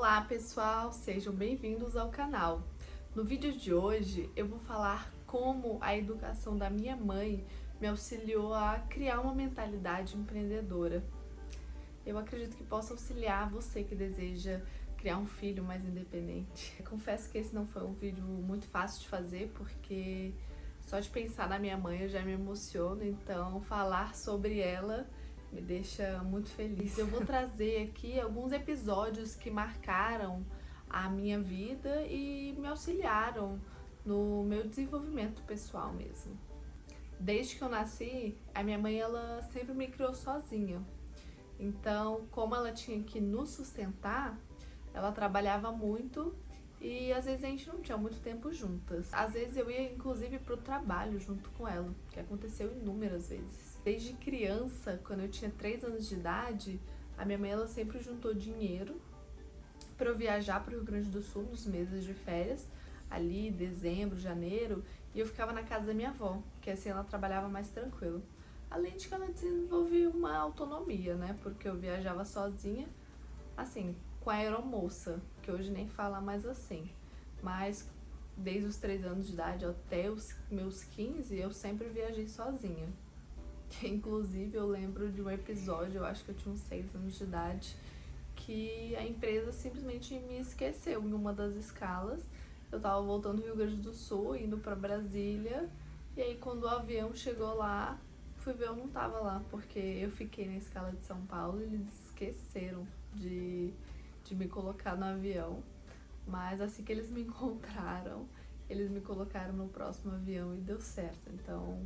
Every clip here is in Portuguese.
Olá pessoal, sejam bem-vindos ao canal. No vídeo de hoje eu vou falar como a educação da minha mãe me auxiliou a criar uma mentalidade empreendedora. Eu acredito que possa auxiliar você que deseja criar um filho mais independente. Eu confesso que esse não foi um vídeo muito fácil de fazer porque só de pensar na minha mãe eu já me emociono, então falar sobre ela me deixa muito feliz. Eu vou trazer aqui alguns episódios que marcaram a minha vida e me auxiliaram no meu desenvolvimento pessoal mesmo. Desde que eu nasci, a minha mãe ela sempre me criou sozinha. Então, como ela tinha que nos sustentar, ela trabalhava muito e às vezes a gente não tinha muito tempo juntas. Às vezes eu ia inclusive pro trabalho junto com ela, que aconteceu inúmeras vezes. Desde criança, quando eu tinha 3 anos de idade, a minha mãe ela sempre juntou dinheiro para eu viajar para o Rio Grande do Sul nos meses de férias, ali dezembro, janeiro, e eu ficava na casa da minha avó, que assim ela trabalhava mais tranquilo. Além de que ela desenvolveu uma autonomia, né? Porque eu viajava sozinha, assim, com a aeromoça, que hoje nem fala mais assim. Mas desde os 3 anos de idade até os meus 15, eu sempre viajei sozinha. Inclusive eu lembro de um episódio, eu acho que eu tinha uns 6 anos de idade, que a empresa simplesmente me esqueceu em uma das escalas. Eu tava voltando do Rio Grande do Sul, indo pra Brasília, e aí quando o avião chegou lá, fui ver, eu não tava lá, porque eu fiquei na escala de São Paulo e eles esqueceram de me colocar no avião. Mas assim que eles me encontraram, eles me colocaram no próximo avião e deu certo. Então,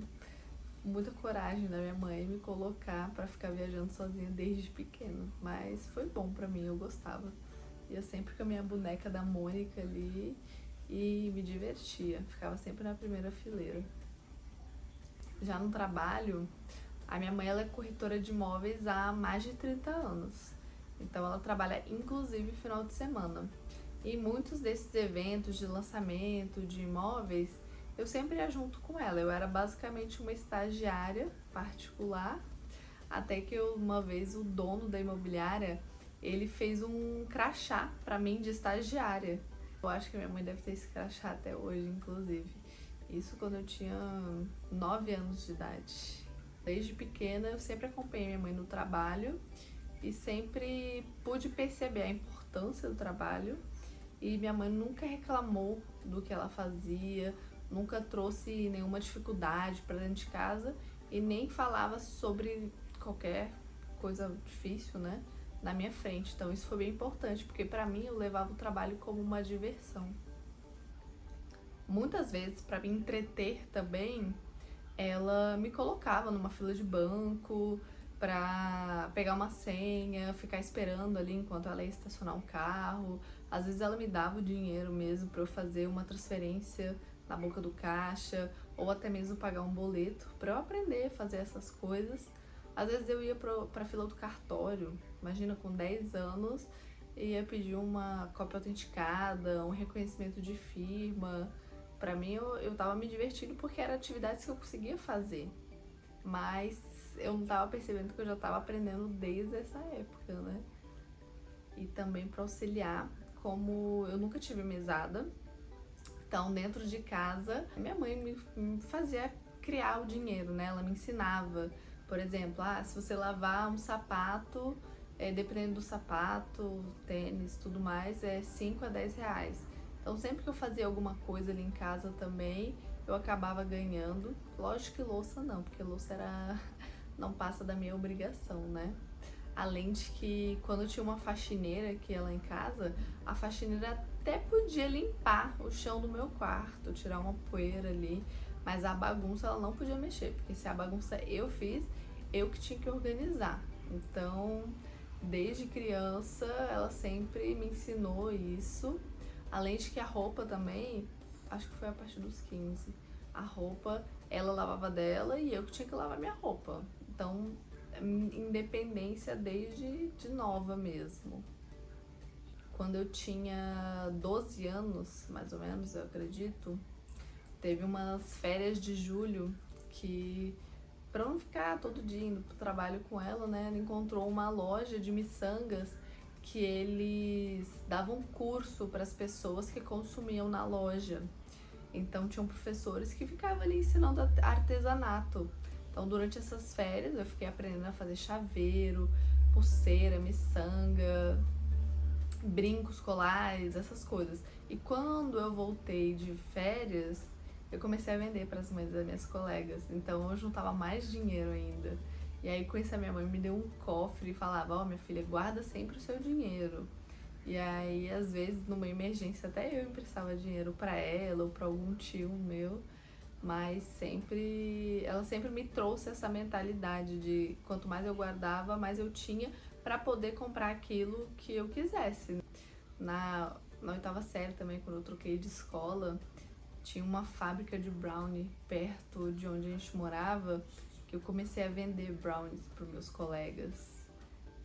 muita coragem da minha mãe me colocar pra ficar viajando sozinha desde pequena. Mas foi bom pra mim, eu gostava. Ia sempre com a minha boneca da Mônica ali e me divertia. Ficava sempre na primeira fileira. Já no trabalho, a minha mãe ela é corretora de imóveis há mais de 30 anos. Então ela trabalha inclusive final de semana. E muitos desses eventos de lançamento de imóveis, eu sempre ia junto com ela. Eu era basicamente uma estagiária particular, até que uma vez o dono da imobiliária, ele fez um crachá pra mim de estagiária. Eu acho que minha mãe deve ter esse crachá até hoje, inclusive. Isso quando eu tinha 9 anos de idade. Desde pequena eu sempre acompanhei minha mãe no trabalho e sempre pude perceber a importância do trabalho. E minha mãe nunca reclamou do que ela fazia, nunca trouxe nenhuma dificuldade para dentro de casa e nem falava sobre qualquer coisa difícil, né, na minha frente. Então isso foi bem importante, porque para mim eu levava o trabalho como uma diversão. Muitas vezes, para me entreter também, ela me colocava numa fila de banco pra pegar uma senha, ficar esperando ali enquanto ela ia estacionar um carro. Às vezes ela me dava o dinheiro mesmo pra eu fazer uma transferência na boca do caixa, ou até mesmo pagar um boleto, pra eu aprender a fazer essas coisas. Às vezes eu ia pra fila do cartório, imagina, com 10 anos, e ia pedir uma cópia autenticada, um reconhecimento de firma. Pra mim, eu tava me divertindo porque eram atividades que eu conseguia fazer. Mas eu não tava percebendo que eu já tava aprendendo desde essa época, né? E também pra auxiliar, como eu nunca tive mesada, então dentro de casa, minha mãe me fazia criar o dinheiro, né? Ela me ensinava, por exemplo, se você lavar um sapato, dependendo do sapato, tênis, tudo mais, é 5 a 10 reais. Então sempre que eu fazia alguma coisa ali em casa também, eu acabava ganhando. Lógico que louça não, porque louça não passa da minha obrigação, né? Além de que quando eu tinha uma faxineira aqui lá em casa, a faxineira até podia limpar o chão do meu quarto, tirar uma poeira ali, mas a bagunça ela não podia mexer, porque se a bagunça eu fiz, eu que tinha que organizar. Então, desde criança, ela sempre me ensinou isso. Além de que a roupa também, acho que foi a partir dos 15, a roupa, ela lavava dela e eu que tinha que lavar minha roupa. Então, independência desde de nova mesmo. Quando eu tinha 12 anos, mais ou menos, eu acredito, teve umas férias de julho que, pra eu não ficar todo dia indo pro trabalho com ela, né, ela encontrou uma loja de miçangas que eles davam curso para as pessoas que consumiam na loja. Então tinham professores que ficavam ali ensinando artesanato. Então durante essas férias eu fiquei aprendendo a fazer chaveiro, pulseira, miçanga, brincos, colares, essas coisas. E quando eu voltei de férias, eu comecei a vender para as mães das minhas colegas. Então eu juntava mais dinheiro ainda. E aí com isso a minha mãe me deu um cofre e falava: ó, minha filha, guarda sempre o seu dinheiro. E aí, às vezes, numa emergência, até eu emprestava dinheiro pra ela ou pra algum tio meu, mas ela sempre me trouxe essa mentalidade de quanto mais eu guardava, mais eu tinha pra poder comprar aquilo que eu quisesse. Na oitava série também, quando eu troquei de escola, tinha uma fábrica de brownie perto de onde a gente morava, que eu comecei a vender brownies pros meus colegas.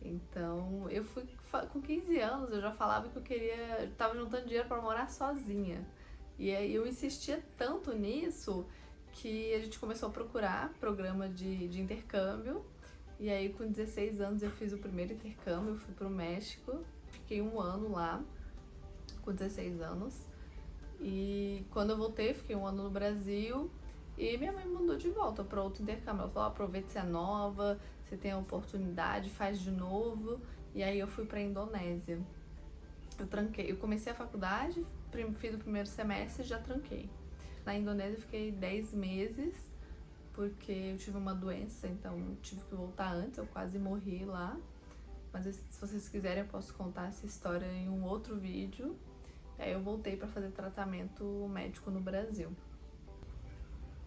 Então, eu fui com 15 anos, eu já falava que eu tava juntando dinheiro para morar sozinha. E aí eu insistia tanto nisso que a gente começou a procurar programa de intercâmbio. E aí com 16 anos eu fiz o primeiro intercâmbio, eu fui pro México, fiquei 1 ano lá, com 16 anos. E quando eu voltei, fiquei 1 ano no Brasil. E minha mãe me mandou de volta para outro intercâmbio. Ela falou: aproveita, você é nova, você tem a oportunidade, faz de novo. E aí eu fui para a Indonésia. Eu comecei a faculdade, fiz o primeiro semestre e já tranquei. Na Indonésia eu fiquei 10 meses, porque eu tive uma doença, então tive que voltar antes, eu quase morri lá. Mas se vocês quiserem eu posso contar essa história em um outro vídeo. E aí eu voltei para fazer tratamento médico no Brasil.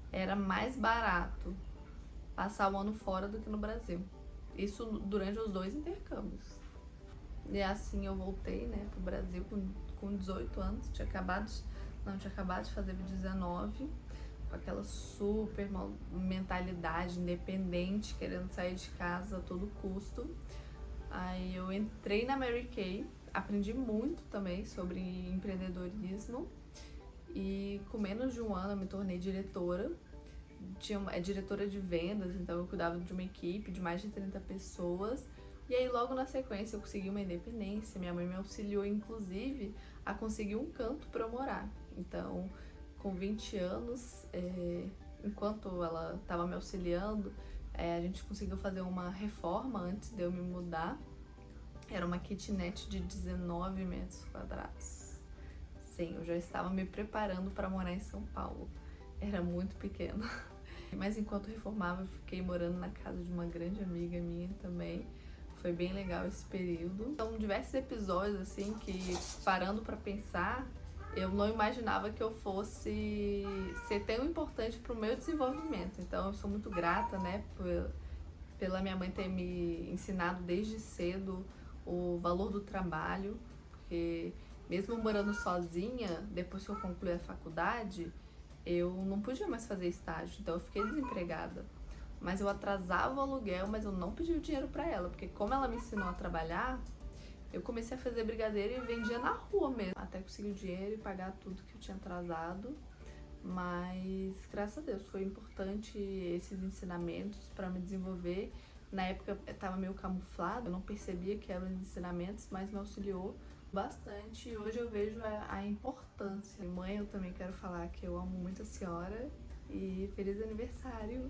Era mais barato passar o ano fora do que no Brasil. Isso durante os 2 intercâmbios. E assim eu voltei, né, pro Brasil com 18 anos. Tinha acabado de fazer 19, com aquela super mentalidade independente, querendo sair de casa a todo custo. Aí eu entrei na Mary Kay, aprendi muito também sobre empreendedorismo. E com menos de 1 ano eu me tornei diretora. Diretora de vendas, então eu cuidava de uma equipe de mais de 30 pessoas. E aí logo na sequência eu consegui uma independência. Minha mãe me auxiliou inclusive a conseguir um canto para eu morar. Então com 20 anos, enquanto ela estava me auxiliando, a gente conseguiu fazer uma reforma antes de eu me mudar. Era uma kitnet de 19 metros quadrados. Sim, eu já estava me preparando para morar em São Paulo. Era muito pequeno. Mas enquanto reformava, eu fiquei morando na casa de uma grande amiga minha também. Foi bem legal esse período. São diversos episódios, assim, que parando pra pensar, eu não imaginava que eu fosse ser tão importante pro meu desenvolvimento. Então eu sou muito grata, né, pela minha mãe ter me ensinado desde cedo o valor do trabalho. Porque mesmo morando sozinha, depois que eu concluí a faculdade, eu não podia mais fazer estágio, então eu fiquei desempregada. Mas eu atrasava o aluguel, mas eu não pedi o dinheiro pra ela, porque como ela me ensinou a trabalhar, eu comecei a fazer brigadeiro e vendia na rua mesmo, até conseguir o dinheiro e pagar tudo que eu tinha atrasado. Mas graças a Deus foi importante esses ensinamentos para me desenvolver. Na época eu tava meio camuflada, eu não percebia que eram os ensinamentos, mas me auxiliou bastante. E hoje eu vejo a importância. Mãe, eu também quero falar que eu amo muito a senhora e feliz aniversário!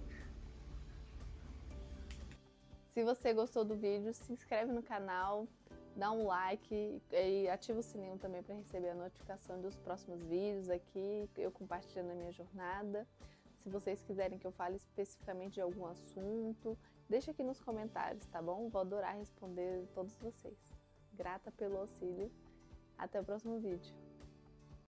Se você gostou do vídeo, se inscreve no canal, dá um like e ativa o sininho também para receber a notificação dos próximos vídeos aqui, eu compartilhando a minha jornada. Se vocês quiserem que eu fale especificamente de algum assunto, deixa aqui nos comentários, tá bom? Vou adorar responder todos vocês. Grata pelo auxílio. Até o próximo vídeo.